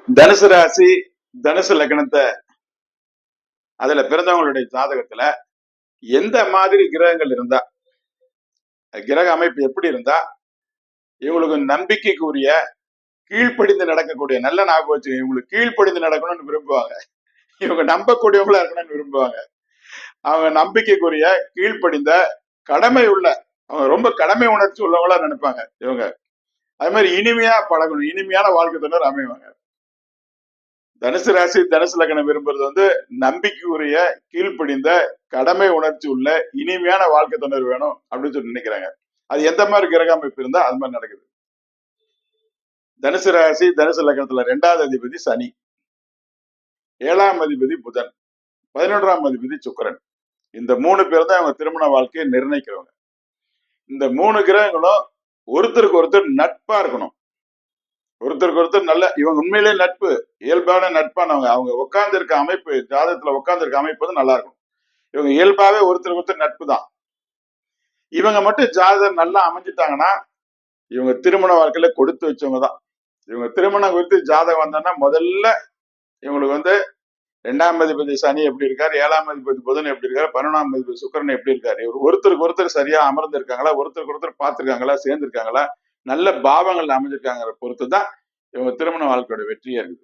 தனுசு ராசி, தனுசு லக்னத்தை அதுல பிறந்தவங்களுடைய ஜாதகத்துல எந்த மாதிரி கிரகங்கள் இருந்தா, கிரக அமைப்பு எப்படி இருந்தா இவங்களுக்கு நம்பிக்கைக்குரிய கீழ்ப்படிந்து நடக்கக்கூடிய, நல்ல ஞாபகம் வச்சு, இவங்களுக்கு கீழ்ப்படிந்து நடக்கணும்னு விரும்புவாங்க. இவங்க நம்பக்கூடியவங்களா இருக்கணும்னு விரும்புவாங்க. அவங்க நம்பிக்கைக்குரிய கீழ்ப்படிந்த கடமை உள்ள, அவங்க ரொம்ப கடமை உணர்ச்சி உள்ளவங்களா நினைப்பாங்க இவங்க. அது மாதிரி இனிமையா பழகணும், இனிமையான வாழ்க்கை துணர் அமைவாங்க. தனுசு ராசி தனுசு லக்னம் விரும்புறது நம்பிக்கைக்குரிய கீழ்ப்படிந்த கடமை உணர்ச்சி உள்ள இனிமையான வாழ்க்கை துணர் வேணும் அப்படின்னு சொல்லி நினைக்கிறாங்க. அது எந்த மாதிரி கிரக அமைப்பு இருந்தா அது மாதிரி நடக்குது. தனுசு ராசி தனுசு லக்னத்துல 2வது அதிபதி சனி, 7ஆம் அதிபதி புதன், 11ஆம் அதிபதி சுக்கிரன். இந்த 3 பேர் தான் அவங்க திருமண வாழ்க்கையை நிர்ணயிக்கிறவங்க. இந்த 3 கிரகங்களும் ஒருத்தருக்கு ஒருத்தர் நட்பா இருக்கணும். ஒருத்தருக்கு ஒருத்தர் நல்ல, இவங்க உண்மையிலே நட்பு, இயல்பான நட்பானவங்க. அவங்க உட்கார்ந்து இருக்க அமைப்பு, ஜாதகத்துல உட்கார்ந்து இருக்க அமைப்பு நல்லா இருக்கும். இவங்க இயல்பாவே ஒருத்தருக்கு ஒருத்தர் நட்பு தான். இவங்க மட்டும் ஜாதகம் நல்லா அமைஞ்சிட்டாங்கன்னா இவங்க திருமண வாழ்க்கையில கொடுத்து வச்சவங்க தான். இவங்க திருமணம் குறித்து ஜாதகம் வந்தோன்னா முதல்ல இவங்களுக்கு 2ஆம் அதிபதி சனி எப்படி இருக்காரு, 7ஆம் அதிபதி புதன் எப்படி இருக்காரு, 11ஆம் அதிபதி சுக்கிரன் எப்படி இருக்காரு, இவர் ஒருத்தருக்கு ஒருத்தர் சரியா அமர்ந்து இருக்காங்களா, ஒருத்தருக்கு ஒருத்தர் பார்த்திருக்காங்களா, சேர்ந்திருக்காங்களா, நல்ல பாவங்கள் அமைஞ்சிருக்காங்கிற பொறுத்து தான் இவங்க திருமண வாழ்க்கையோட வெற்றியா இருக்குது.